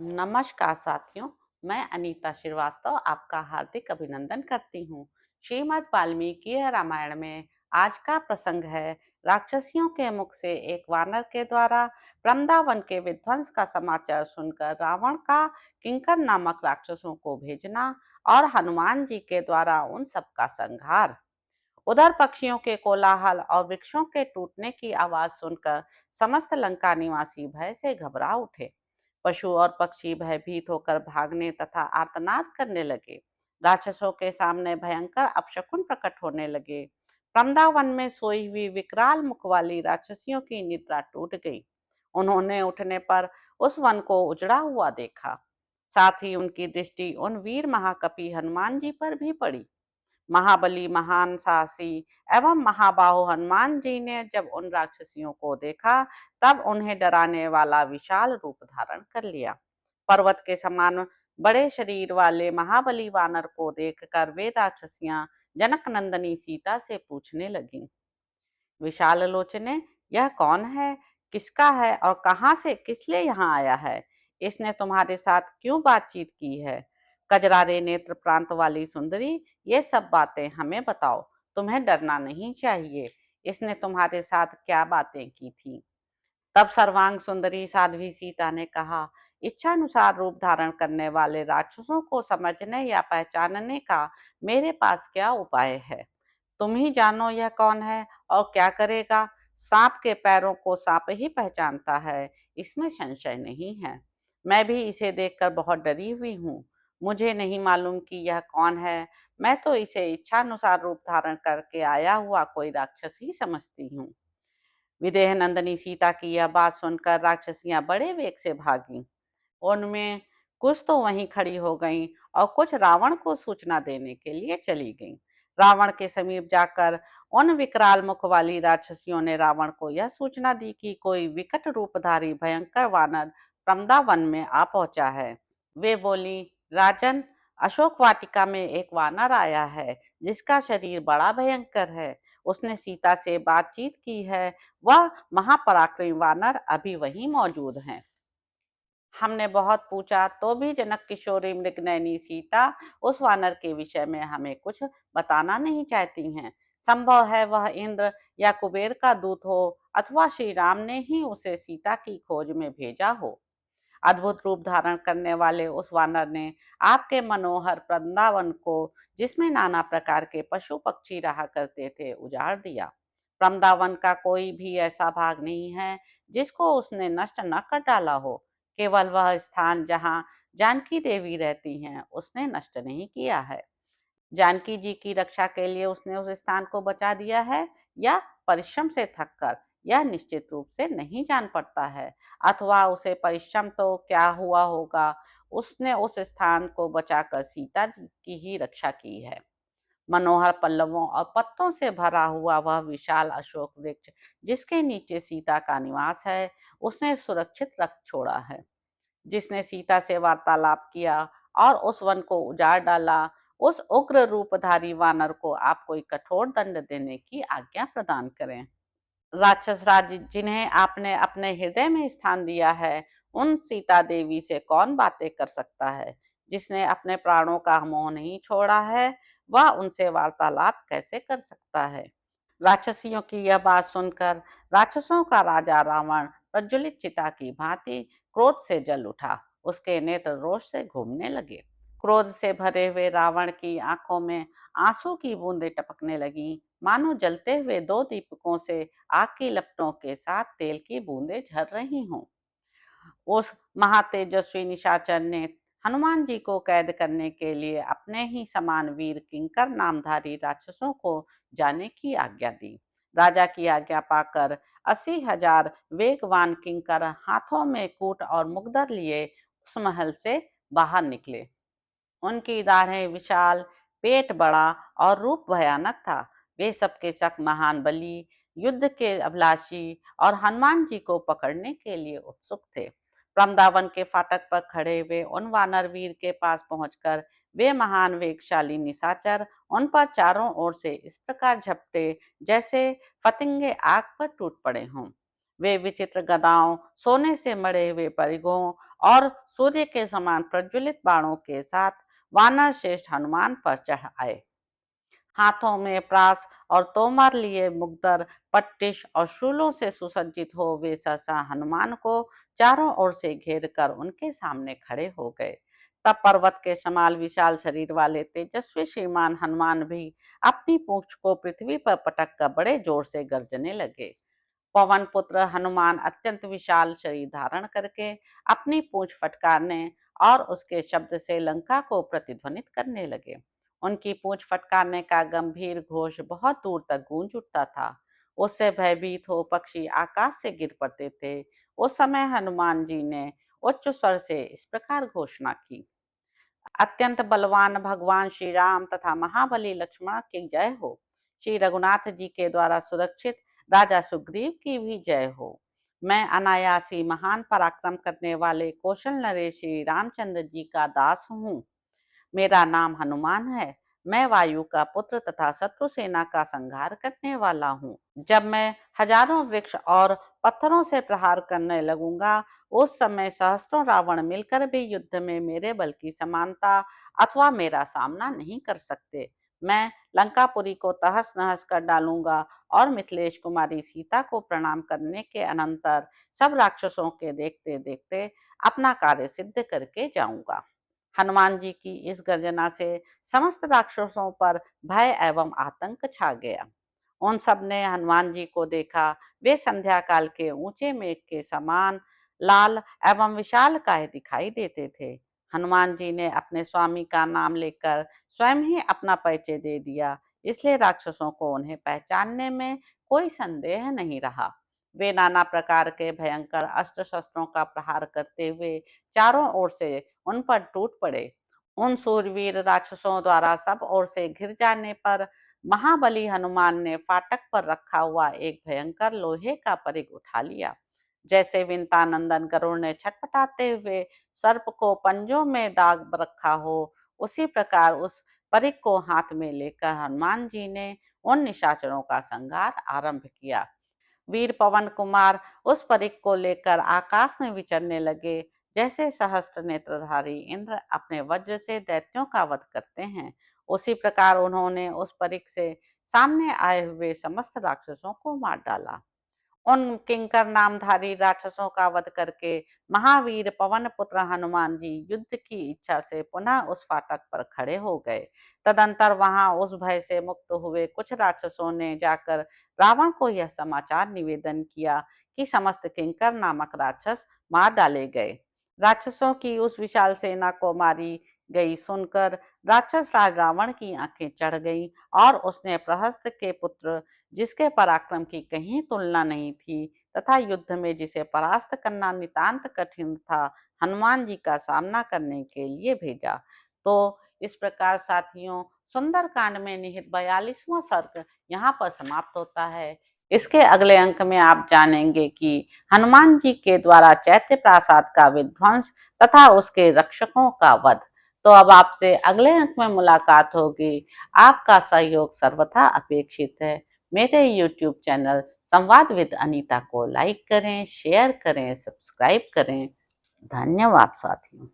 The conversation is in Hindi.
नमस्कार साथियों, मैं अनीता श्रीवास्तव आपका हार्दिक अभिनंदन करती हूँ। श्रीमद् वाल्मीकि रामायण में आज का प्रसंग है राक्षसियों के मुख से एक वानर के द्वारा वृंदावन के विध्वंस का समाचार सुनकर रावण का किंकर नामक राक्षसों को भेजना और हनुमान जी के द्वारा उन सबका संहार। उधर पक्षियों के कोलाहल और वृक्षों के टूटने की आवाज सुनकर समस्त लंका निवासी भय से घबरा उठे। पशु और पक्षी भयभीत होकर भागने तथा आर्तनाद करने लगे। राक्षसों के सामने भयंकर अपशकुन प्रकट होने लगे। वृंदावन में सोई हुई विकराल मुख वाली राक्षसियों की निद्रा टूट गई। उन्होंने उठने पर उस वन को उजड़ा हुआ देखा। साथ ही उनकी दृष्टि उन वीर महाकपि हनुमान जी पर भी पड़ी। महाबली, महान साहसी एवं महाबाहु हनुमान जी ने जब उन राक्षसियों को देखा, तब उन्हें डराने वाला विशाल रूप धारण कर लिया। पर्वत के समान बड़े शरीर वाले महाबली वानर को देखकर वे राक्षसियां जनक नंदनी सीता से पूछने लगीं। विशाल लोचने, यह कौन है, किसका है और कहाँ से किस लिए यहाँ आया है? इसने तुम्हारे साथ क्यों बातचीत की है? कजरारे नेत्र प्रांत वाली सुंदरी, ये सब बातें हमें बताओ। तुम्हें डरना नहीं चाहिए। इसने तुम्हारे साथ क्या बातें की थी? तब सर्वांग सुंदरी साध्वी सीता ने कहा, इच्छानुसार रूप धारण करने वाले राक्षसों को समझने या पहचानने का मेरे पास क्या उपाय है? तुम ही जानो यह कौन है और क्या करेगा। सांप के पैरों को सांप ही पहचानता है, इसमें संशय नहीं है। मैं भी इसे देखकर बहुत डरी हुई हूँ। मुझे नहीं मालूम कि यह कौन है। मैं तो इसे इच्छानुसार रूप धारण करके आया हुआ कोई राक्षस ही समझती हूँ। विदेह नंदनी सीता की यह बात सुनकर राक्षसियां बड़े वेग से भागीं। उनमें कुछ तो वहीं खड़ी हो गईं और कुछ रावण को सूचना देने के लिए चली गईं। रावण के समीप जाकर उन विकराल मुख वाली राक्षसियों ने रावण को यह सूचना दी कि कोई विकट रूपधारी भयंकर वानर वृंदावन में आ पहुंचा है। वे बोली, राजन, अशोक वाटिका में एक वानर आया है जिसका शरीर बड़ा भयंकर है। उसने सीता से बातचीत की है। वह महापराक्रमी वानर अभी वहीं मौजूद हैं। हमने बहुत पूछा तो भी जनक किशोरी मृगनयनी सीता उस वानर के विषय में हमें कुछ बताना नहीं चाहती हैं। संभव है वह इंद्र या कुबेर का दूत हो अथवा श्री राम ने ही उसे सीता की खोज में भेजा हो। अद्भुत रूप धारण करने वाले उस वानर ने आपके मनोहर वृंदावन को, जिसमें नाना प्रकार के पशु पक्षी रहा करते थे, उजाड़ दिया। वृंदावन का कोई भी ऐसा भाग नहीं है जिसको उसने नष्ट न कर डाला हो। केवल वह स्थान जहाँ जानकी देवी रहती हैं, उसने नष्ट नहीं किया है। जानकी जी की रक्षा के लिए उसने उस स्थान को बचा दिया है, या परिश्रम से थककर, यह निश्चित रूप से नहीं जान पड़ता है। अथवा उसे परिश्रम तो क्या हुआ होगा, उसने उस स्थान को बचाकर सीता जी की ही रक्षा की है। मनोहर पल्लवों और पत्तों से भरा हुआ वह विशाल अशोक वृक्ष, जिसके नीचे सीता का निवास है, उसने सुरक्षित रख छोड़ा है। जिसने सीता से वार्तालाप किया और उस वन को उजाड़ डाला, उस उग्र रूपधारी वानर को आप कोई कठोर दंड देने की आज्ञा प्रदान करें। राक्षस राज जिन्हें आपने अपने हृदय में स्थान दिया है, उन सीता देवी से कौन बातें कर सकता है? जिसने अपने प्राणों का मोह नहीं छोड़ा है, वह उनसे वार्तालाप कैसे कर सकता है? राक्षसियों की यह बात सुनकर राक्षसों का राजा रावण प्रज्वलित चिता की भांति क्रोध से जल उठा। उसके नेत्र रोष से घूमने लगे। क्रोध से भरे हुए रावण की आंखों में आंसू की बूंदें टपकने लगी, मानो जलते हुए दो दीपकों से आग की लपटों के साथ तेल की बूंदें झर रही हों। उस महातेजस्वी निशाचर ने हनुमान जी को कैद करने के लिए अपने ही समान वीर किंकर नामधारी राक्षसों को जाने की आज्ञा दी। राजा की आज्ञा पाकर 80,000 वेगवान किंकर हाथों में कूट और मुगदर लिए उस महल से बाहर निकले। उनकी दाढ़ें विशाल, पेट बड़ा और रूप भयानक था। वे सबके सब महान बली, युद्ध के अभिलाषी और हनुमान जी को पकड़ने के लिए उत्सुक थे। वृंदावन के फाटक पर खड़े हुए उन वानर वीर के पास पहुंचकर वे महान वेगशाली निशाचर उन पर चारों ओर से इस प्रकार झपटे जैसे फतिंगे आग पर टूट पड़े हों। वे विचित्र गदाओं, सोने से मढ़े हुए परिघों और सूर्य के समान प्रज्वलित बाणों के साथ वानर श्रेष्ठ हनुमान पर चढ़ आए। हाथों में प्रास और तोमर लिए मुग्दर, पट्टिश और शूलों से सुसज्जित हो वे सहसा हनुमान को चारों ओर से घेर कर उनके सामने खड़े हो गए। तब पर्वत के समान विशाल शरीर वाले तेजस्वी श्रीमान हनुमान भी अपनी पूंछ को पृथ्वी पर पटक कर बड़े जोर से गर्जने लगे। पवन पुत्र हनुमान अत्यंत विशाल शरीर धारण करके अपनी पूंछ फटकारने और उसके शब्द से लंका को प्रतिध्वनित करने लगे। उनकी पूंछ फटकारने का गंभीर घोष बहुत दूर तक गूंज उठता था। उससे भयभीत हो पक्षी आकाश से गिर पड़ते थे। उस समय हनुमान जी ने उच्च स्वर से इस प्रकार घोषणा की, अत्यंत बलवान भगवान श्री राम तथा महाबली लक्ष्मण की जय हो। श्री रघुनाथ जी के द्वारा सुरक्षित राजा सुग्रीव की भी जय हो। मैं अनायासी महान पराक्रम करने वाले कौशल नरेश श्री रामचंद्र जी का दास हूँ। मेरा नाम हनुमान है। मैं वायु का पुत्र तथा शत्रु सेना का संहार करने वाला हूँ। जब मैं हजारों वृक्ष और पत्थरों से प्रहार करने लगूंगा, उस समय सहस्त्रों रावण मिलकर भी युद्ध में मेरे बल की समानता अथवा मेरा सामना नहीं कर सकते। मैं लंकापुरी को तहस नहस कर डालूंगा और मिथिलेश कुमारी सीता को प्रणाम करने के अनंतर सब राक्षसों के देखते देखते अपना कार्य सिद्ध करके जाऊंगा। हनुमान जी की इस गर्जना से समस्त राक्षसों पर भय एवं आतंक छा गया। उन सब ने हनुमान जी को देखा। वे संध्या काल के ऊंचे मेघ के समान लाल एवं विशाल काय दिखाई देते थे। हनुमान जी ने अपने स्वामी का नाम लेकर स्वयं ही अपना परिचय दे दिया, इसलिए राक्षसों को उन्हें पहचानने में कोई संदेह नहीं रहा। वे नाना प्रकार के भयंकर अस्त्र शस्त्रों का प्रहार करते हुए चारों ओर से उन पर टूट पड़े। उन सूरवीर राक्षसों द्वारा सब ओर से घिर जाने पर महाबली हनुमान ने फाटक पर रखा हुआ एक भयंकर लोहे का परिघ उठा लिया। जैसे विंतानंदन गरुड़ ने छटपटाते हुए सर्प को पंजों में दाग रखा हो, उसी प्रकार उस परिघ को हाथ में लेकर हनुमान जी ने उन निशाचरों का संहार आरंभ किया। वीर पवन कुमार उस परिघ को लेकर आकाश में विचरने लगे, जैसे सहस्त्र नेत्रधारी इंद्र अपने वज्र से दैत्यों का वध करते हैं। उसी प्रकार उन्होंने उस परिघ से सामने आए हुए समस्त राक्षसों को मार डाला। उन किंकर नामधारी राक्षसों का वध करके महावीर पवन पुत्र हनुमान जी युद्ध की इच्छा से पुनः उस फाटक पर खड़े हो गए। तदंतर वहां उस भय से मुक्त हुए कुछ राक्षसों ने जाकर रावण को यह समाचार निवेदन किया कि समस्त किंकर नामक राक्षस मार डाले गए। राक्षसों की उस विशाल सेना को मारी गई सुनकर राक्षस राज रावण की आंखें चढ़ गईं और उसने प्रहस्त के पुत्र, जिसके पराक्रम की कहीं तुलना नहीं थी तथा युद्ध में जिसे परास्त करना नितांत कठिन था, हनुमान जी का सामना करने के लिए भेजा। तो इस प्रकार साथियों, सुंदर कांड में निहित 42वां सर्ग यहाँ पर समाप्त होता है। इसके अगले अंक में आप जानेंगे कि हनुमान जी के द्वारा चैत्य प्रासाद का विध्वंस तथा उसके रक्षकों का वध। तो अब आपसे अगले अंक में मुलाकात होगी। आपका सहयोग सर्वथा अपेक्षित है। मेरे YouTube चैनल संवाद विद अनीता को लाइक करें, शेयर करें, सब्सक्राइब करें। धन्यवाद साथियों।